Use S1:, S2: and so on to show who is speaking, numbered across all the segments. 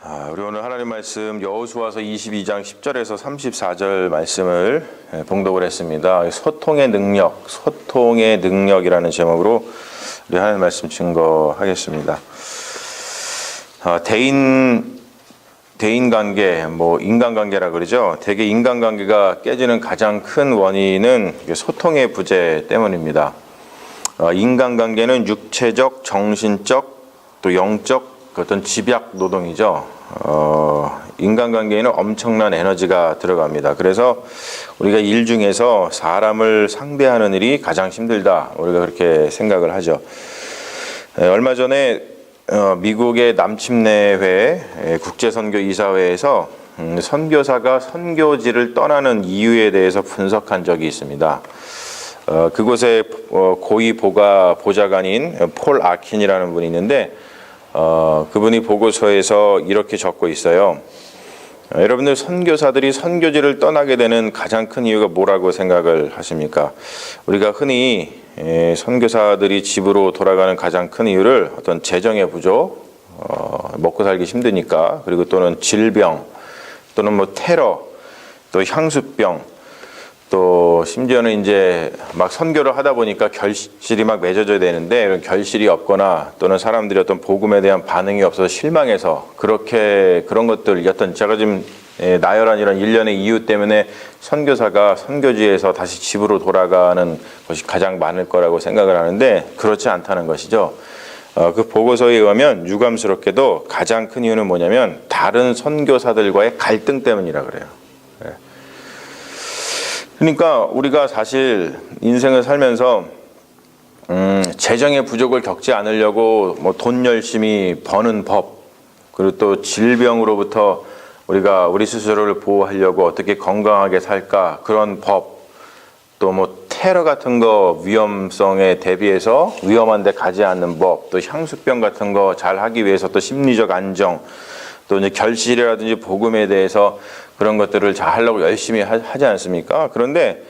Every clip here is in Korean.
S1: 우리 오늘 하나님 말씀 여호수아서 22장 10절에서 34절 말씀을 봉독을 했습니다. 소통의 능력이라는 제목으로 우리 하나님 말씀 증거하겠습니다. 대인 관계, 인간관계라 그러죠. 대개 인간관계가 깨지는 가장 큰 원인은 소통의 부재 때문입니다. 인간관계는 육체적, 정신적, 또 영적 어떤 집약 노동이죠. 인간관계에는 엄청난 에너지가 들어갑니다. 그래서 우리가 일 중에서 사람을 상대하는 일이 가장 힘들다. 우리가 그렇게 생각을 하죠. 얼마 전에 미국의 남침내회 국제선교이사회에서 선교사가 선교지를 떠나는 이유에 대해서 분석한 적이 있습니다. 그곳에 고위 보좌관인 폴 아킨이라는 분이 있는데 그분이 보고서에서 이렇게 적고 있어요. 여러분들 선교사들이 선교지를 떠나게 되는 가장 큰 이유가 뭐라고 생각을 하십니까? 우리가 흔히 선교사들이 집으로 돌아가는 가장 큰 이유를 어떤 재정의 부족, 먹고 살기 힘드니까, 그리고 또는 질병, 또는 테러, 또 향수병, 또 심지어는 이제 막 선교를 하다 보니까 결실이 막 맺어져야 되는데 이런 결실이 없거나 또는 사람들이 어떤 복음에 대한 반응이 없어서 실망해서 그런 것들 제가 지금 나열한 이런 일련의 이유 때문에 선교사가 선교지에서 다시 집으로 돌아가는 것이 가장 많을 거라고 생각을 하는데 그렇지 않다는 것이죠. 그 보고서에 의하면 유감스럽게도 가장 큰 이유는 뭐냐면 다른 선교사들과의 갈등 때문이라 그래요. 그러니까 우리가 사실 인생을 살면서 재정의 부족을 겪지 않으려고 돈 열심히 버는 법, 그리고 또 질병으로부터 우리가 우리 스스로를 보호하려고 어떻게 건강하게 살까 그런 법, 또 테러 같은 거 위험성에 대비해서 위험한 데 가지 않는 법, 또 향수병 같은 거 잘 하기 위해서 또 심리적 안정, 또 이제 결실이라든지 복음에 대해서 그런 것들을 잘 하려고 열심히 하지 않습니까? 그런데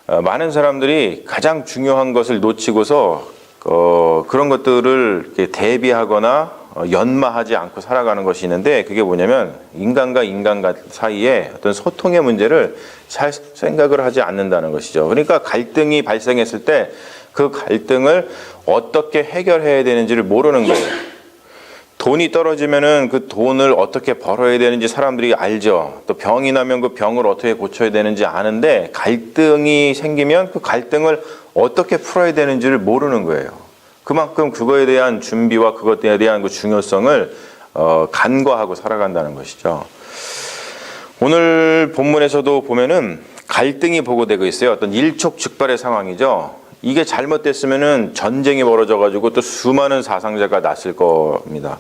S1: 많은 사람들이 가장 중요한 것을 놓치고서 그런 것들을 대비하거나 연마하지 않고 살아가는 것이 있는데 그게 뭐냐면 인간과 인간 사이에 어떤 소통의 문제를 잘 생각을 하지 않는다는 것이죠. 그러니까 갈등이 발생했을 때 그 갈등을 어떻게 해결해야 되는지를 모르는 거예요. 돈이 떨어지면은 그 돈을 어떻게 벌어야 되는지 사람들이 알죠. 또 병이 나면 그 병을 어떻게 고쳐야 되는지 아는데 갈등이 생기면 그 갈등을 어떻게 풀어야 되는지를 모르는 거예요. 그만큼 그거에 대한 준비와 그것에 대한 그 중요성을 간과하고 살아간다는 것이죠. 오늘 본문에서도 보면은 갈등이 보고되고 있어요. 어떤 일촉즉발의 상황이죠. 이게 잘못됐으면은 전쟁이 벌어져가지고 또 수많은 사상자가 났을 겁니다.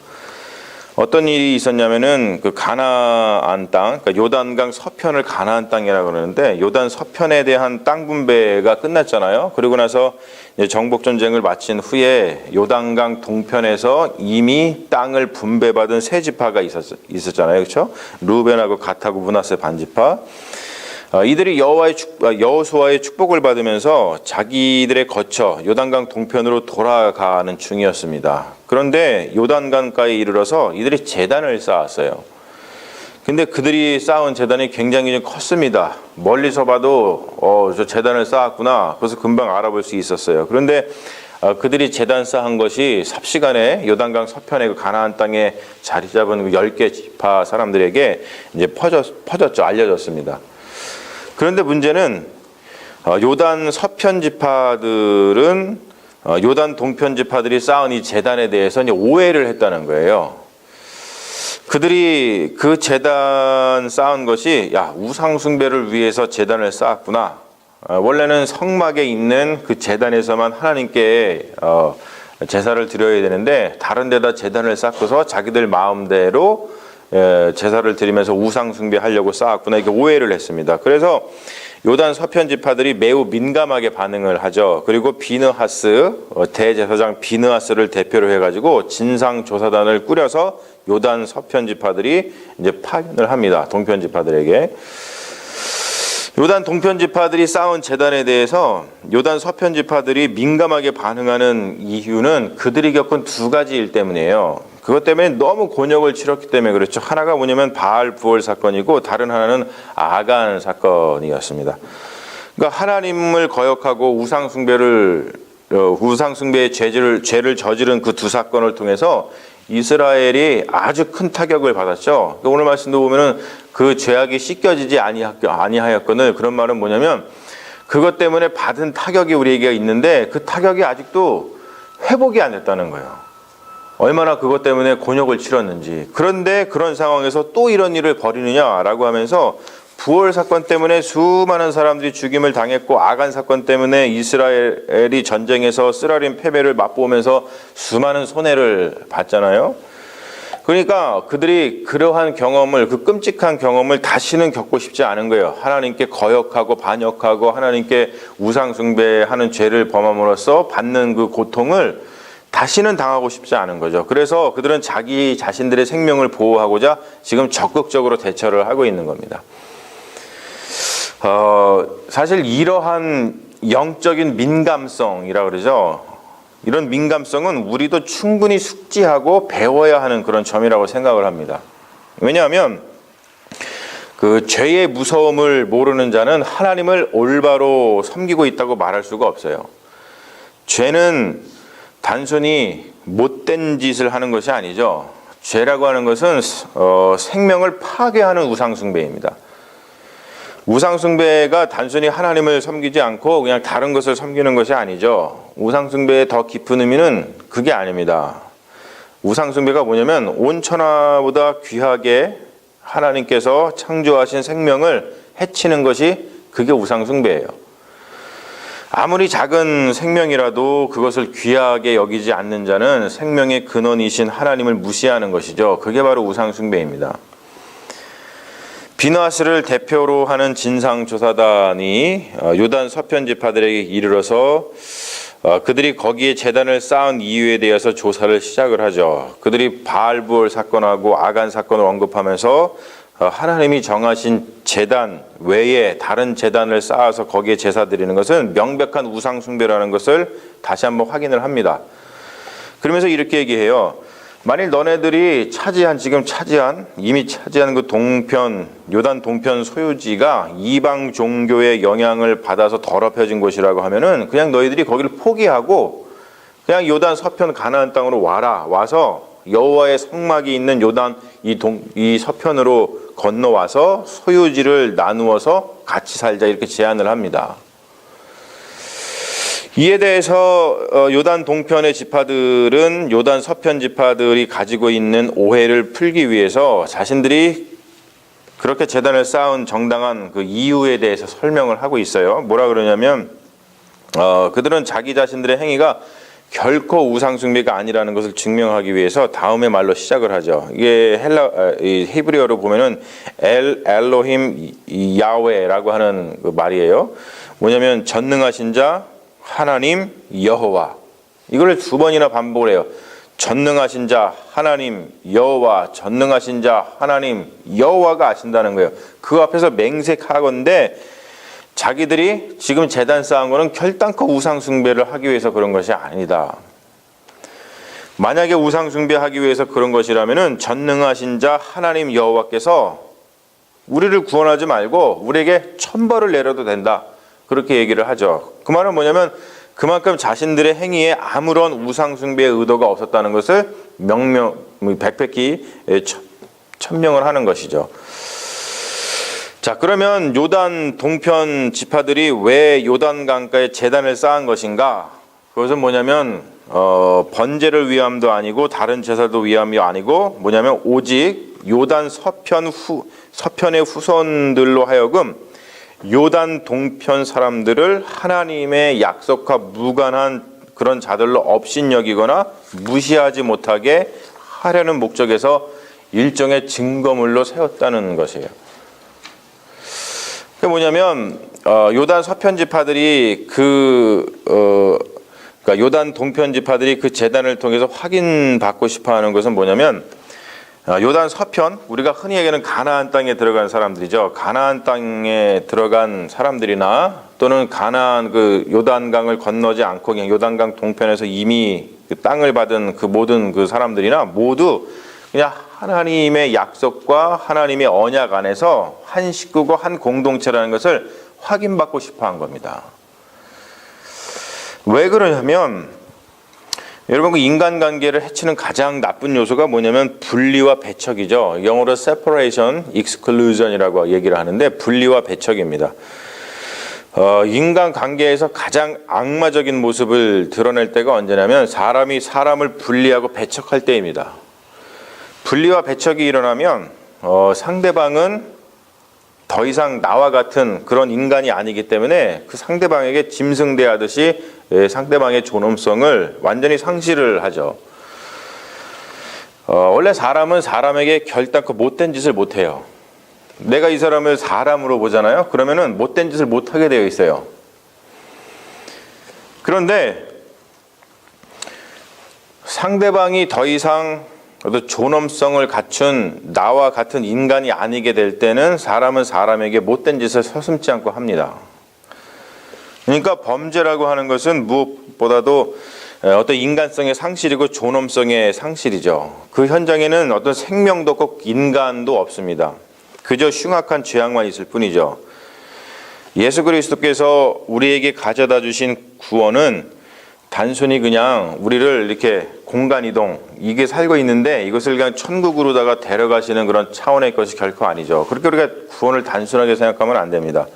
S1: 어떤 일이 있었냐면은 그 가나안 땅, 그러니까 요단강 서편을 가나안 땅이라고 그러는데 요단 서편에 대한 땅 분배가 끝났잖아요. 그리고 나서 이제 정복 전쟁을 마친 후에 요단강 동편에서 이미 땅을 분배받은 세 지파가 있었잖아요, 그렇죠? 루벤하고 갓하고 므낫세 반지파. 이들이 여호수아의 축복을 받으면서 자기들의 거처 요단강 동편으로 돌아가는 중이었습니다. 그런데 요단강가에 이르러서 이들이 제단을 쌓았어요. 근데 그들이 쌓은 제단이 굉장히 좀 컸습니다. 멀리서 봐도 저 제단을 쌓았구나. 그래서 금방 알아볼 수 있었어요. 그런데 그들이 제단 쌓은 것이 삽시간에 요단강 서편의 그 가나안 땅에 자리 잡은 10개 지파 사람들에게 이제 퍼졌죠. 알려졌습니다. 그런데 문제는 요단 서편 지파들은 요단 동편 지파들이 쌓은 이 제단에 대해서 이제 오해를 했다는 거예요. 그들이 그 제단 쌓은 것이 우상 숭배를 위해서 제단을 쌓았구나. 원래는 성막에 있는 그 제단에서만 하나님께 제사를 드려야 되는데 다른 데다 제단을 쌓고서 자기들 마음대로 제사를 드리면서 우상 숭배하려고 쌓았구나 이렇게 오해를 했습니다. 그래서 요단 서편 지파들이 매우 민감하게 반응을 하죠. 그리고 비느하스 대제사장 비느하스를 대표로 해가지고 진상 조사단을 꾸려서 요단 서편 지파들이 이제 파견을 합니다. 동편 지파들에게. 요단 동편 지파들이 쌓은 제단에 대해서 요단 서편 지파들이 민감하게 반응하는 이유는 그들이 겪은 두 가지 일 때문이에요. 그것 때문에 너무 곤욕을 치렀기 때문에 그렇죠. 하나가 뭐냐면 바알 부월 사건이고 다른 하나는 아간 사건이었습니다. 그러니까 하나님을 거역하고 우상숭배의 죄를 저지른 그 두 사건을 통해서 이스라엘이 아주 큰 타격을 받았죠. 오늘 말씀도 보면은 그 죄악이 씻겨지지 아니하였거늘, 그런 말은 뭐냐면 그것 때문에 받은 타격이 우리에게 있는데 그 타격이 아직도 회복이 안 됐다는 거예요. 얼마나 그것 때문에 곤욕을 치렀는지. 그런데 그런 상황에서 또 이런 일을 벌이느냐라고 하면서 부월 사건 때문에 수많은 사람들이 죽임을 당했고, 아간 사건 때문에 이스라엘이 전쟁에서 쓰라린 패배를 맛보면서 수많은 손해를 봤잖아요. 그러니까 그들이 그러한 경험을, 그 끔찍한 경험을 다시는 겪고 싶지 않은 거예요. 하나님께 거역하고 반역하고 하나님께 우상 숭배하는 죄를 범함으로써 받는 그 고통을 다시는 당하고 싶지 않은 거죠. 그래서 그들은 자기 자신들의 생명을 보호하고자 지금 적극적으로 대처를 하고 있는 겁니다. 사실 이러한 영적인 민감성이라 그러죠. 이런 민감성은 우리도 충분히 숙지하고 배워야 하는 그런 점이라고 생각을 합니다. 왜냐하면 그 죄의 무서움을 모르는 자는 하나님을 올바로 섬기고 있다고 말할 수가 없어요. 죄는 단순히 못된 짓을 하는 것이 아니죠. 죄라고 하는 것은 생명을 파괴하는 우상숭배입니다. 우상숭배가 단순히 하나님을 섬기지 않고 그냥 다른 것을 섬기는 것이 아니죠. 우상숭배의 더 깊은 의미는 그게 아닙니다. 우상숭배가 뭐냐면 온 천하보다 귀하게 하나님께서 창조하신 생명을 해치는 것이 그게 우상숭배예요. 아무리 작은 생명이라도 그것을 귀하게 여기지 않는 자는 생명의 근원이신 하나님을 무시하는 것이죠. 그게 바로 우상숭배입니다. 비느하스를 대표로 하는 진상조사단이 요단 서편 지파들에게 이르러서 그들이 거기에 제단을 쌓은 이유에 대해서 조사를 시작을 하죠. 그들이 바알부올 사건하고 아간 사건을 언급하면서 하나님이 정하신 제단 외에 다른 제단을 쌓아서 거기에 제사 드리는 것은 명백한 우상 숭배라는 것을 다시 한번 확인을 합니다. 그러면서 이렇게 얘기해요. 만일 너네들이 이미 차지한 그 요단 동편 소유지가 이방 종교의 영향을 받아서 더럽혀진 곳이라고 하면은 그냥 너희들이 거기를 포기하고 그냥 요단 서편 가나안 땅으로 와서 여호와의 성막이 있는 요단 이 서편으로 건너와서 소유지를 나누어서 같이 살자, 이렇게 제안을 합니다. 이에 대해서 요단 동편의 지파들은 요단 서편 지파들이 가지고 있는 오해를 풀기 위해서 자신들이 그렇게 제단을 쌓은 정당한 그 이유에 대해서 설명을 하고 있어요. 뭐라 그러냐면 그들은 자기 자신들의 행위가 결코 우상숭배가 아니라는 것을 증명하기 위해서 다음의 말로 시작을 하죠. 이게 히브리어로 보면은 엘로힘 야훼라고 하는 그 말이에요. 뭐냐면 전능하신 자 하나님 여호와. 이걸 두 번이나 반복을 해요. 전능하신 자 하나님 여호와, 전능하신 자 하나님 여호와가 아신다는 거예요. 그 앞에서 맹색하건대 자기들이 지금 제단 쌓은 거는 결단코 우상 숭배를 하기 위해서 그런 것이 아니다. 만약에 우상 숭배하기 위해서 그런 것이라면은 전능하신 자 하나님 여호와께서 우리를 구원하지 말고 우리에게 천벌을 내려도 된다. 그렇게 얘기를 하죠. 그 말은 뭐냐면 그만큼 자신들의 행위에 아무런 우상 숭배의 의도가 없었다는 것을 백백히 천명을 하는 것이죠. 자, 그러면 요단 동편 지파들이 왜 요단 강가에 제단을 쌓은 것인가? 그것은 뭐냐면 번제를 위함도 아니고 다른 제사도 위함이 아니고 뭐냐면 오직 요단 서편의 후손들로 하여금 요단 동편 사람들을 하나님의 약속과 무관한 그런 자들로 업신여기거나 무시하지 못하게 하려는 목적에서 일종의 증거물로 세웠다는 것이에요. 그게 뭐냐면 요단 서편 지파들이 그러니까 요단 동편 지파들이 그 제단을 통해서 확인받고 싶어하는 것은 뭐냐면 요단 서편, 우리가 흔히 얘기하는 가나안 땅에 들어간 사람들이죠. 가나안 땅에 들어간 사람들이나 또는 가나안 그 요단강을 건너지 않고 그냥 요단강 동편에서 이미 그 땅을 받은 그 모든 그 사람들이나 모두 그냥 하나님의 약속과 하나님의 언약 안에서 한 식구고 한 공동체라는 것을 확인받고 싶어 한 겁니다. 왜 그러냐면 여러분, 그 인간관계를 해치는 가장 나쁜 요소가 뭐냐면 분리와 배척이죠. 영어로 separation, exclusion이라고 얘기를 하는데 분리와 배척입니다. 인간관계에서 가장 악마적인 모습을 드러낼 때가 언제냐면 사람이 사람을 분리하고 배척할 때입니다. 분리와 배척이 일어나면 상대방은 더 이상 나와 같은 그런 인간이 아니기 때문에 그 상대방에게 짐승대하듯이 상대방의 존엄성을 완전히 상실을 하죠. 원래 사람은 사람에게 결단코 못된 짓을 못해요. 내가 이 사람을 사람으로 보잖아요. 그러면은 못된 짓을 못하게 되어 있어요. 그런데 상대방이 더 이상 어떤 존엄성을 갖춘 나와 같은 인간이 아니게 될 때는 사람은 사람에게 못된 짓을 서슴지 않고 합니다. 그러니까 범죄라고 하는 것은 무엇보다도 어떤 인간성의 상실이고 존엄성의 상실이죠. 그 현장에는 어떤 생명도 없고 인간도 없습니다. 그저 흉악한 죄악만 있을 뿐이죠. 예수 그리스도께서 우리에게 가져다 주신 구원은 단순히 그냥 우리를 이렇게 공간 이동, 이게 살고 있는데 이것을 그냥 천국으로다가 데려가시는 그런 차원의 것이 결코 아니죠. 그렇게 우리가 구원을 단순하게 생각하면 안 됩니다.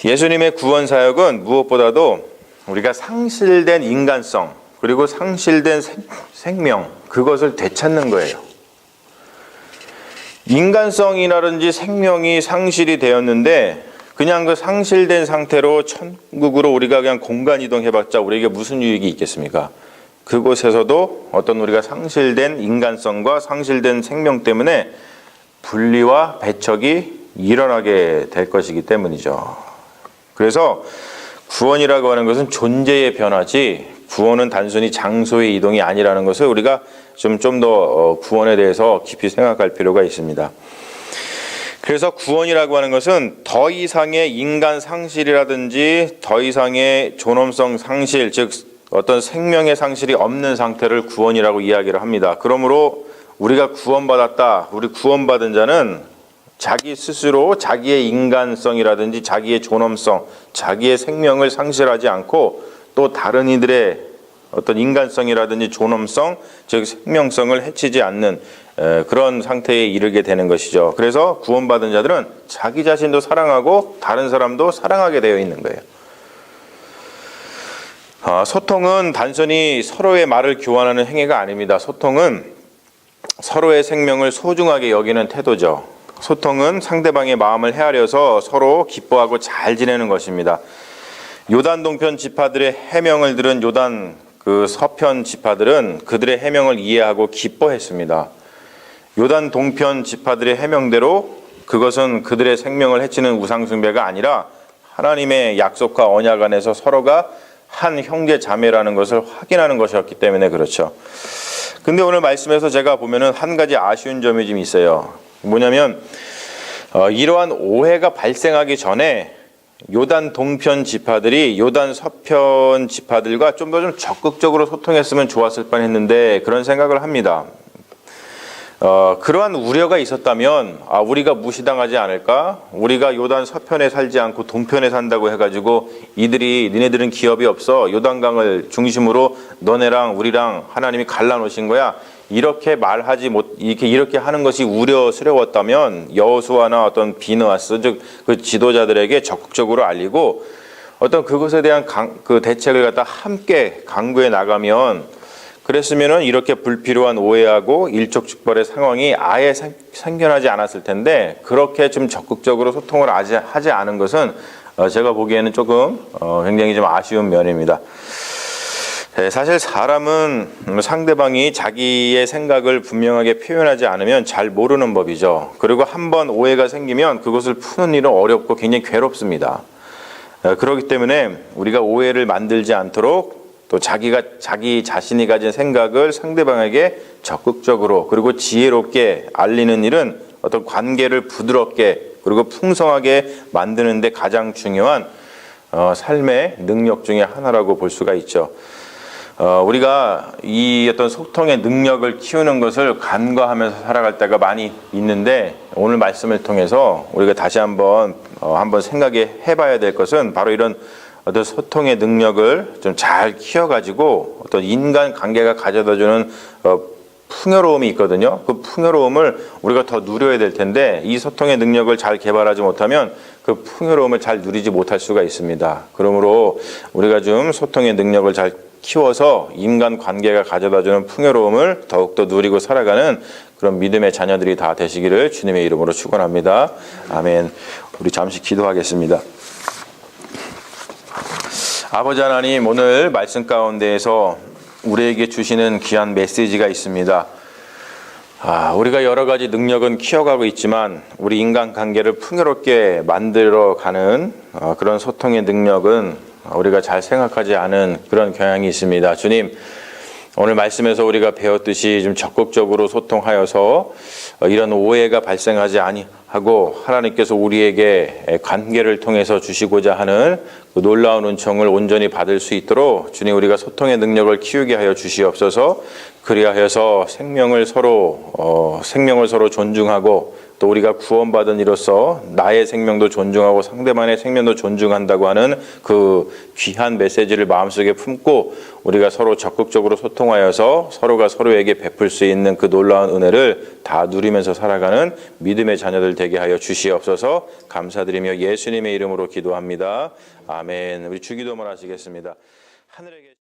S1: 예수님의 구원 사역은 무엇보다도 우리가 상실된 인간성 그리고 상실된 생명, 그것을 되찾는 거예요. 인간성이라든지 생명이 상실이 되었는데 그냥 그 상실된 상태로 천국으로 우리가 그냥 공간 이동해봤자 우리에게 무슨 유익이 있겠습니까? 그곳에서도 어떤 우리가 상실된 인간성과 상실된 생명 때문에 분리와 배척이 일어나게 될 것이기 때문이죠. 그래서 구원이라고 하는 것은 존재의 변화지 구원은 단순히 장소의 이동이 아니라는 것을 우리가 좀 더 구원에 대해서 깊이 생각할 필요가 있습니다. 그래서 구원이라고 하는 것은 더 이상의 인간 상실이라든지 더 이상의 존엄성 상실, 즉 어떤 생명의 상실이 없는 상태를 구원이라고 이야기를 합니다. 그러므로 우리가 구원받았다, 우리 구원받은 자는 자기 스스로 자기의 인간성이라든지 자기의 존엄성, 자기의 생명을 상실하지 않고 또 다른 이들의 어떤 인간성이라든지 존엄성, 즉 생명성을 해치지 않는 그런 상태에 이르게 되는 것이죠. 그래서 구원받은 자들은 자기 자신도 사랑하고 다른 사람도 사랑하게 되어 있는 거예요. 소통은 단순히 서로의 말을 교환하는 행위가 아닙니다. 소통은 서로의 생명을 소중하게 여기는 태도죠. 소통은 상대방의 마음을 헤아려서 서로 기뻐하고 잘 지내는 것입니다. 요단 동편 지파들의 해명을 들은 요단 그 서편 지파들은 그들의 해명을 이해하고 기뻐했습니다. 요단 동편 지파들의 해명대로 그것은 그들의 생명을 해치는 우상숭배가 아니라 하나님의 약속과 언약 안에서 서로가 한 형제 자매라는 것을 확인하는 것이었기 때문에 그렇죠. 근데 오늘 말씀에서 제가 보면은 한 가지 아쉬운 점이 좀 있어요. 뭐냐면 이러한 오해가 발생하기 전에 요단 동편 지파들이 요단 서편 지파들과 좀 더 좀 적극적으로 소통했으면 좋았을 뻔했는데 그런 생각을 합니다. 그러한 우려가 있었다면 우리가 무시당하지 않을까? 우리가 요단 서편에 살지 않고 동편에 산다고 해가지고 니네들은 기업이 없어 요단강을 중심으로 너네랑 우리랑 하나님이 갈라놓으신 거야. 이렇게 이렇게 하는 것이 우려스러웠다면 여호수아나 어떤 비느하스 즉 그 지도자들에게 적극적으로 알리고 어떤 그것에 대한 그 대책을 갖다 함께 강구해 나가면 그랬으면은 이렇게 불필요한 오해하고 일촉즉발의 상황이 아예 생겨나지 않았을 텐데 그렇게 좀 적극적으로 소통을 하지 않은 것은 제가 보기에는 조금 굉장히 좀 아쉬운 면입니다. 사실 사람은 상대방이 자기의 생각을 분명하게 표현하지 않으면 잘 모르는 법이죠. 그리고 한번 오해가 생기면 그것을 푸는 일은 어렵고 굉장히 괴롭습니다. 그렇기 때문에 우리가 오해를 만들지 않도록 또 자기 자신이 가진 생각을 상대방에게 적극적으로 그리고 지혜롭게 알리는 일은 어떤 관계를 부드럽게 그리고 풍성하게 만드는데 가장 중요한 삶의 능력 중에 하나라고 볼 수가 있죠. 우리가 이 어떤 소통의 능력을 키우는 것을 간과하면서 살아갈 때가 많이 있는데, 오늘 말씀을 통해서 우리가 다시 한번 생각해 봐야 될 것은 바로 이런 어떤 소통의 능력을 좀 잘 키워가지고 어떤 인간 관계가 가져다주는 풍요로움이 있거든요. 그 풍요로움을 우리가 더 누려야 될 텐데, 이 소통의 능력을 잘 개발하지 못하면 그 풍요로움을 잘 누리지 못할 수가 있습니다. 그러므로 우리가 좀 소통의 능력을 잘 키워서 인간 관계가 가져다주는 풍요로움을 더욱더 누리고 살아가는 그런 믿음의 자녀들이 다 되시기를 주님의 이름으로 축원합니다. 아멘. 우리 잠시 기도하겠습니다. 아버지 하나님, 오늘 말씀 가운데에서 우리에게 주시는 귀한 메시지가 있습니다. 우리가 여러 가지 능력은 키워가고 있지만 우리 인간관계를 풍요롭게 만들어가는 그런 소통의 능력은 우리가 잘 생각하지 않은 그런 경향이 있습니다. 주님, 오늘 말씀에서 우리가 배웠듯이 좀 적극적으로 소통하여서 이런 오해가 발생하지 아니하고 하나님께서 우리에게 관계를 통해서 주시고자 하는 그 놀라운 은총을 온전히 받을 수 있도록 주님, 우리가 소통의 능력을 키우게 하여 주시옵소서. 그리하여서 생명을 서로 존중하고, 또 우리가 구원받은 이로써 나의 생명도 존중하고 상대방의 생명도 존중한다고 하는 그 귀한 메시지를 마음속에 품고 우리가 서로 적극적으로 소통하여서 서로가 서로에게 베풀 수 있는 그 놀라운 은혜를 다 누리면서 살아가는 믿음의 자녀들 되게 하여 주시옵소서. 감사드리며 예수님의 이름으로 기도합니다. 아멘. 우리 주기도문 하시겠습니다. 하늘에